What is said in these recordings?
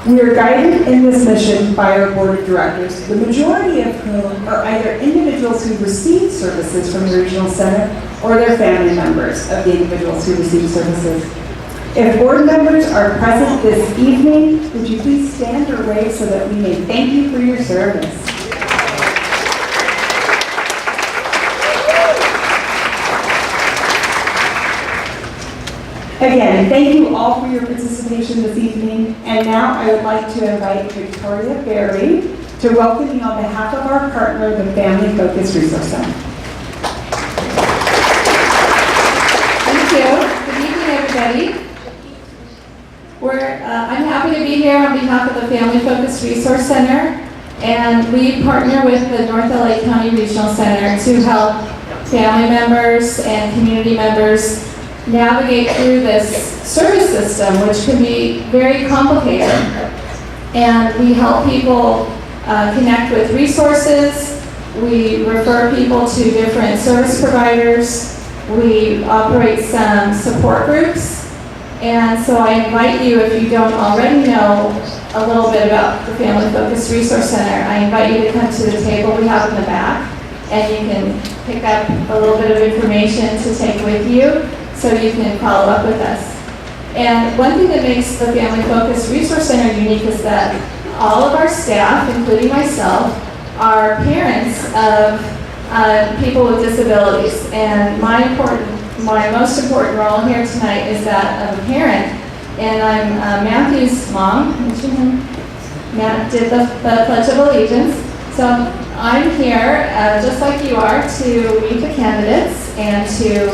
We are guided in this mission by our board of directors, the majority of whom are either individuals who receive services from the regional center or their family members of the individuals who receive services. If board members are present this evening, would you please stand or wave so that we may thank you for your service? Again, thank you all for your participation this evening. And now I would like to invite Victoria Berry to welcome you on behalf of our partner, the Family Focus Resource Center. Thank you. Good evening, everybody. I'm happy to be here on behalf of the Family Focus Resource Center, and we partner with the North LA County Regional Center to help family members and community members navigate through this service system, which can be very complicated. And we help people connect with resources. We refer people to different service providers. We operate some support groups. And so I invite you, if you don't already know a little bit about the Family Focus Resource Center, I invite you to come to the table we have in the back, and you can pick up a little bit of information to take with you so you can follow up with us. And one thing that makes the Family Focus Resource Center unique is that all of our staff, including myself, are parents of people with disabilities. And my most important role here tonight is that of a parent. And I'm Matthew's mom. Matt did the Pledge of Allegiance. So I'm here, just like you are, to meet the candidates and to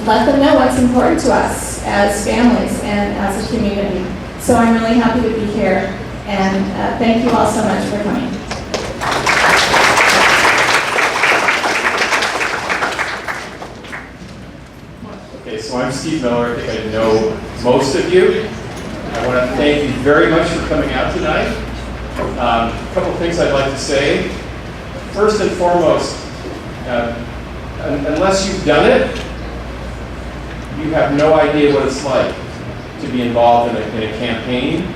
let them know what's important to us as families and as a community. So I'm really happy to be here, and thank you all so much for coming. Okay, so I'm Steve Miller. I think I know most of you. I want to thank you very much for coming out tonight. A couple of things I'd like to say. First and foremost, unless you've done it, you have no idea what it's like to be involved in a campaign.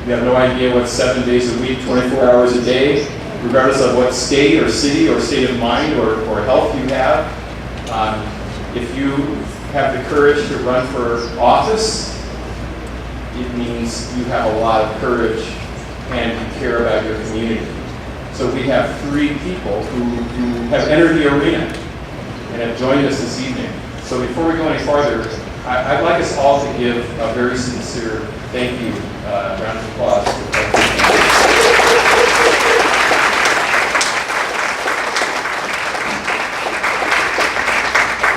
You have no idea what 7 days a week, 24 hours a day, regardless of what state or city or state of mind or health you have. If you have the courage to run for office, it means you have a lot of courage and you care about your community. So we have 3 people who have entered the arena and have joined us this evening. So before we go any farther, I'd like us all to give a very sincere thank you, round of applause.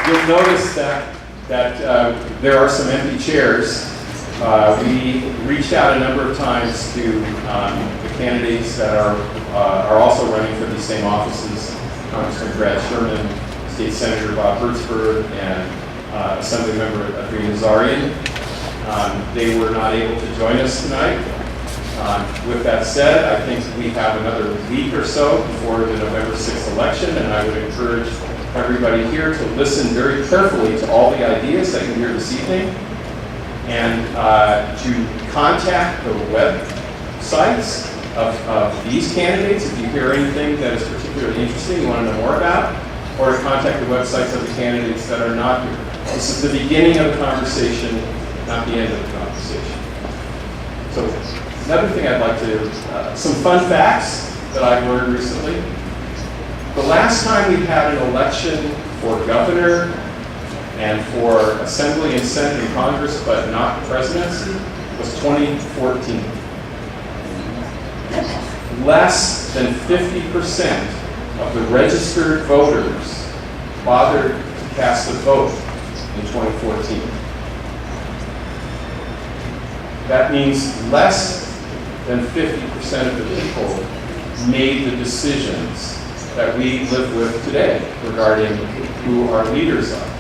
You'll notice that there are some empty chairs. We reached out a number of times to the candidates that are also running for these same offices, Congressman Brad Sherman, State Senator Bob Hertzberg, and Assemblymember Adrian Nazarian. They were not able to join us tonight. With that said, I think we have another week or so before the November 6th election, and I would encourage everybody here to listen very carefully to all the ideas that you hear this evening, and to contact the websites of these candidates if you hear anything that is particularly interesting you want to know more about, or to contact the websites of the candidates that are not here. This is the beginning of the conversation, not the end of the conversation. So another thing I'd like to, some fun facts that I've learned recently. The last time we had an election for governor and for Assembly and Senate and Congress, but not presidency, was 2014. Less than 50% of the registered voters bothered to cast a vote in 2014. That means less than 50% of the people made the decisions that we live with today regarding who our leaders are.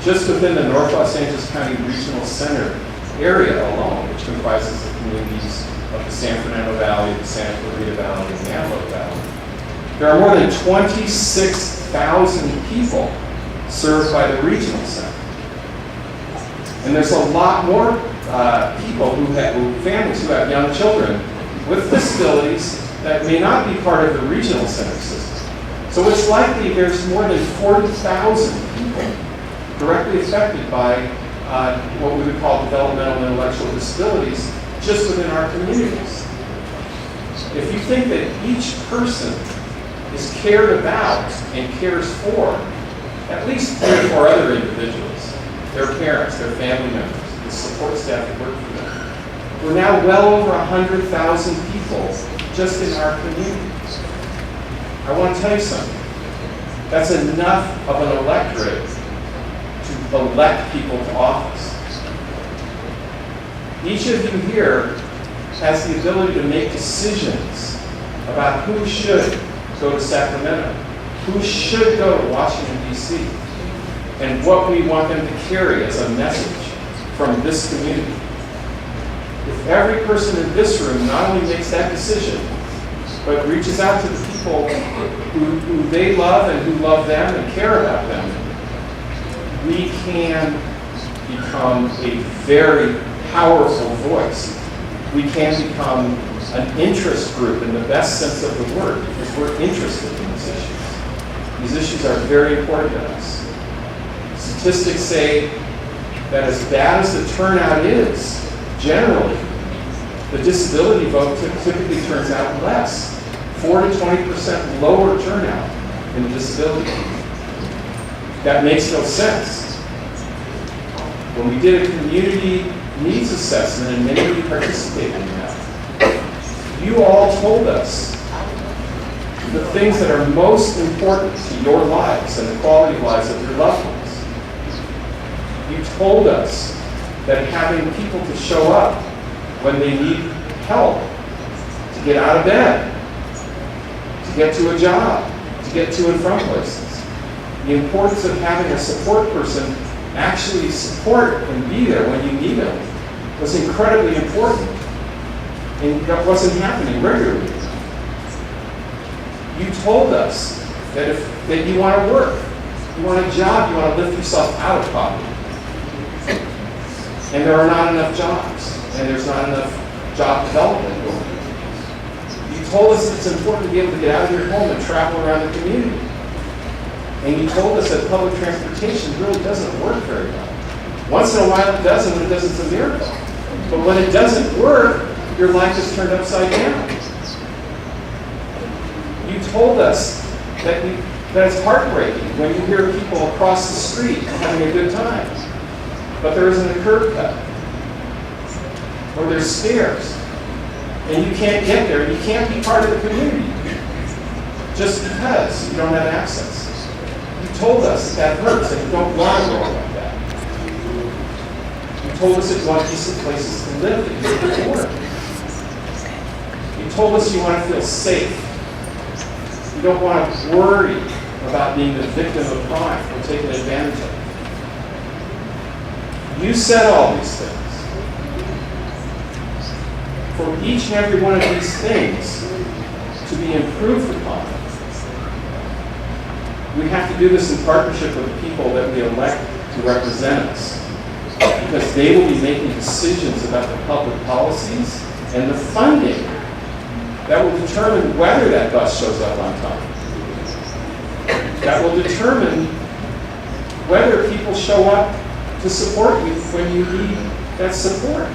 Just within the North Los Angeles County Regional Center area alone, which comprises the communities of the San Fernando Valley, the Santa Clarita Valley, and the Antelope Valley, there are more than 26,000 people served by the Regional Center. And there's a lot more people families who have young children with disabilities that may not be part of the regional center system. So it's likely there's more than 40,000 people directly affected by what we would call developmental and intellectual disabilities just within our communities. If you think that each person is cared about and cares for at least 3 or 4 other individuals, their parents, their family members, the support staff that work for them, we're now well over 100,000 people just in our communities. I want to tell you something. That's enough of an electorate to elect people to office. Each of you here has the ability to make decisions about who should go to Sacramento, who should go to Washington, D.C., and what we want them to carry as a message from this community. If every person in this room not only makes that decision, but reaches out to the people who they love and who love them and care about them, we can become a very powerful voice. We can become an interest group in the best sense of the word because we're interested in these issues. These issues are very important to us. Statistics say that as bad as the turnout is, generally, the disability vote typically turns out less. 4 to 20% lower turnout in the disability. That makes no sense. When we did a community needs assessment, and many of you participated in that, you all told us the things that are most important to your lives and the quality of lives of your loved ones. You told us that having people to show up when they need help, to get out of bed, to get to a job, to get to and from places. The importance of having a support person actually support and be there when you need them was incredibly important. And that wasn't happening regularly. You told us that you want to work, you want a job, you want to lift yourself out of poverty. And there are not enough jobs, and there's not enough job development going on. You told us it's important to be able to get out of your home and travel around the community. And you told us that public transportation really doesn't work very well. Once in a while it does, and when it does, it's a miracle. But when it doesn't work, your life is turned upside down. You told us that it's heartbreaking when you hear people across the street having a good time, but there isn't a curb cut, or there's stairs, and you can't get there, and you can't be part of the community just because you don't have access. You told us that hurts, and you don't want to grow up like that. You told us that you want decent places to live, that you can afford. You told us you want to feel safe. You don't want to worry about being the victim of crime or taken advantage of. You said all these things. For each and every one of these things to be improved upon, we have to do this in partnership with the people that we elect to represent us, because they will be making decisions about the public policies and the funding that will determine whether that bus shows up on time. That will determine whether people show up to support you when you need that support.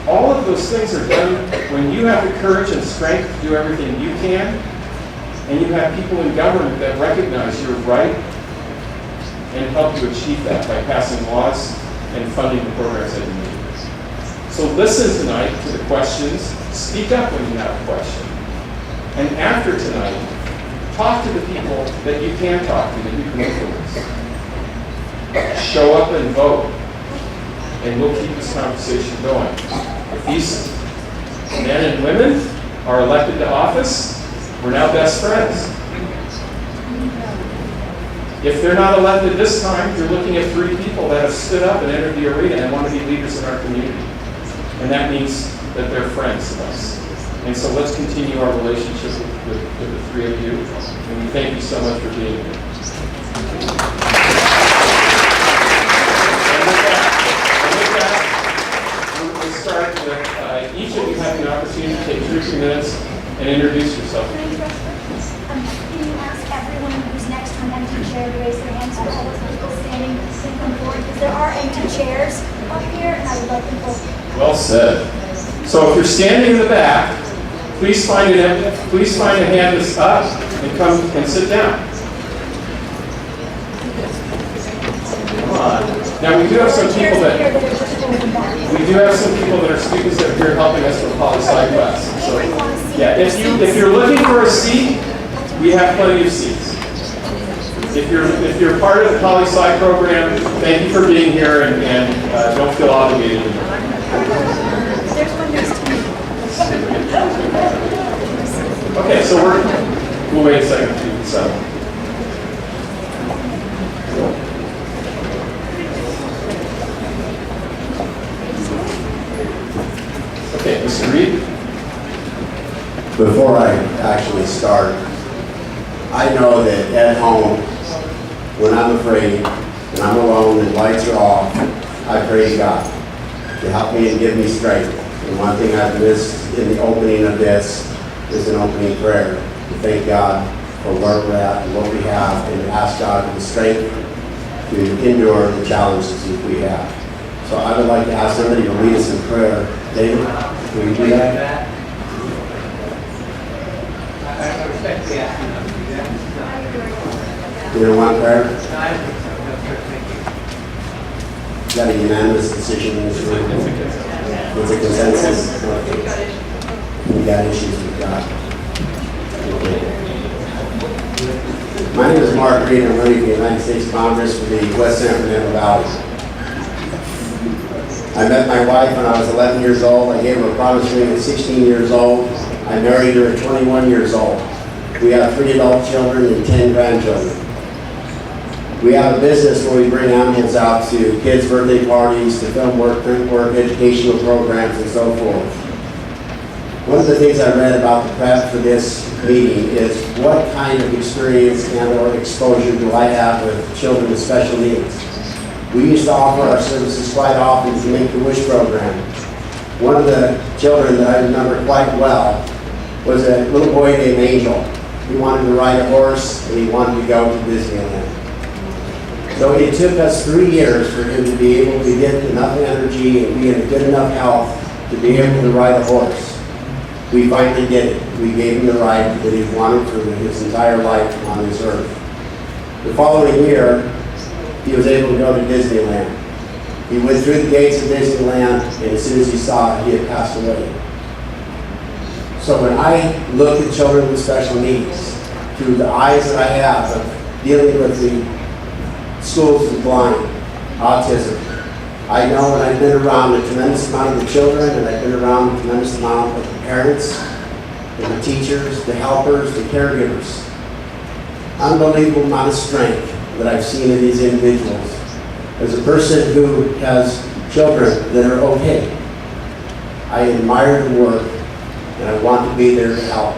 All of those things are done when you have the courage and strength to do everything you can, and you have people in government that recognize your right and help you achieve that by passing laws and funding the programs that you need. So listen tonight to the questions, speak up when you have a question, and after tonight, talk to the people that you can talk to, that you can influence. Show up and vote, and we'll keep this conversation going. If these men and women are elected to office, we're now best friends. If they're not elected this time, you're looking at 3 people that have stood up and entered the arena and want to be leaders in our community. And that means that they're friends of us. And so let's continue our relationship with the 3 of you. And we thank you so much for being here. And with that, your 2 minutes and introduce yourself. Can you ask everyone who's next to an empty chair to raise their hands so all those people standing can come forward? Because there are empty chairs up here, and I would like them both. Well said. So if you're standing in the back, please find a hand that's up and come and sit down. Come on. Now we do have some people that are students that are here helping us with poli-sci class. So yeah, if you're looking for a seat, we have plenty of seats. If you're part of the poli-sci program, thank you for being here and don't feel obligated. There's one next to me. Okay, so we'll wait a second to settle. Okay, Mr. Reed. Before I actually start, I know that at home, when I'm afraid and I'm alone and lights are off, I pray to God to help me and give me strength. And one thing I've missed in the opening of this is an opening prayer to thank God for where we're at and what we have, and to ask God for the strength to endure the challenges that we have. So I would like to ask somebody to lead us in prayer. David, can you do that? You don't want prayer? Is that a unanimous decision in this room? It's a consensus? Okay. We got issues with God. Okay. My name is Mark Reed. I'm running for the United States Congress for the West San Fernando Valley. I met my wife when I was 11 years old. I gave her a promise ring at 16 years old. I married her at 21 years old. We have 3 adult children and 10 grandchildren. We have a business where we bring animals out to kids' birthday parties, to film work, print work, educational programs, and so forth. One of the things I read about the prep for this meeting is what kind of experience and or exposure do I have with children with special needs. We used to offer our services quite often to the Make-A-Wish program. One of the children that I remember quite well was a little boy named Angel. He wanted to ride a horse and he wanted to go to Disneyland. So it took us 3 years for him to be able to get enough energy and be in good enough health to be able to ride a horse. We finally did it. We gave him the ride that he wanted for his entire life on this earth. The following year, he was able to go to Disneyland. He went through the gates of Disneyland, and as soon as he saw it, he had passed away. So when I look at children with special needs, through the eyes that I have of dealing with the schools of blind, autism, I know, and I've been around a tremendous amount of the children, and I've been around a tremendous amount of the parents, and the teachers, the helpers, the caregivers. Unbelievable amount of strength that I've seen in these individuals. As a person who has children that are okay, I admire the work, and I want to be there to help.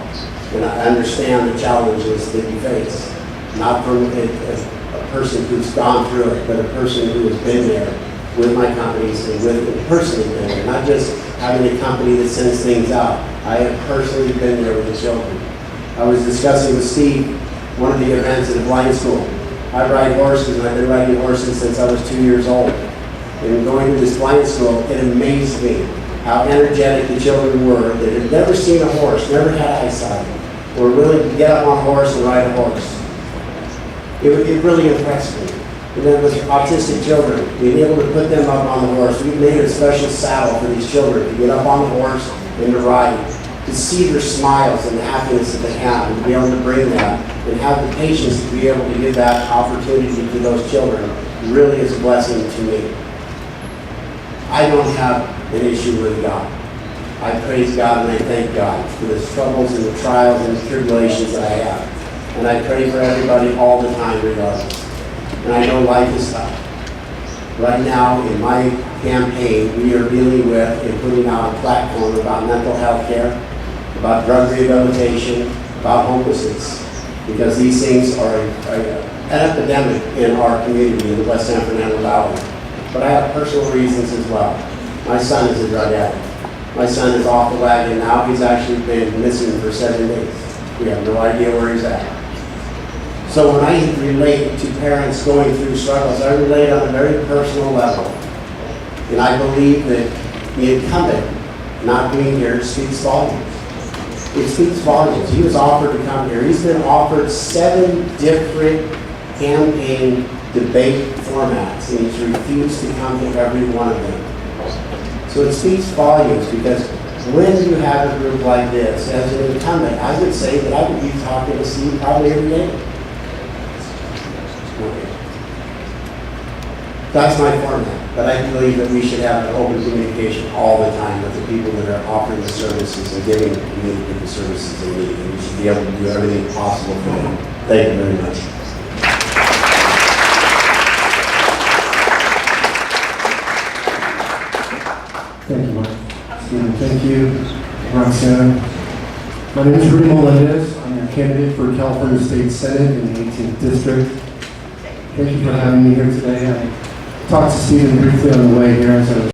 And I understand the challenges that you face, not from a person who's gone through it, but a person who has been there with my companies and with personally been there, not just having a company that sends things out. I have personally been there with the children. I was discussing with Steve one of the events at a blind school. I ride horses, and I've been riding horses since I was 2 years old. And going to this blind school, it amazed me how energetic the children were that had never seen a horse, never had eyesight, were willing to get up on a horse and ride a horse. It really impressed me. And then with autistic children, being able to put them up on the horse, we made a special saddle for these children to get up on the horse and to ride, to see their smiles and the happiness that they have, and to be able to bring that, and have the patience to be able to give that opportunity to those children really is a blessing to me. I don't have an issue with God. I praise God and I thank God for the troubles and the trials and the tribulations that I have. And I pray for everybody all the time regardless. And I know life is tough. Right now in my campaign, we are dealing with and putting out a platform about mental health care, about drug rehabilitation, about homelessness, because these things are an epidemic in our community in the West San Fernando Valley. But I have personal reasons as well. My son is a drug addict. My son is off the wagon now. He's actually been missing for 7 days. We have no idea where he's at. So when I relate to parents going through struggles, I relate on a very personal level. And I believe that the incumbent not being here speaks volumes. It speaks volumes. He was offered to come here. He's been offered 7 different campaign debate formats, and he's refused to come to every one of them. So it speaks volumes, because when you have a group like this, as an incumbent, I would say that I would be talking to Steve probably every day. Okay. That's my format, but I believe that we should have an open communication all the time with the people that are offering the services and giving the community the services they need, and we should be able to do everything possible for them. Thank you very much. Thank you, Mike. And thank you, Roxanne. My name is Rudy Melendez. I'm your candidate for California State Senate in the 18th District. Thank you for having me here today. I talked to Stephen briefly on the way here as I was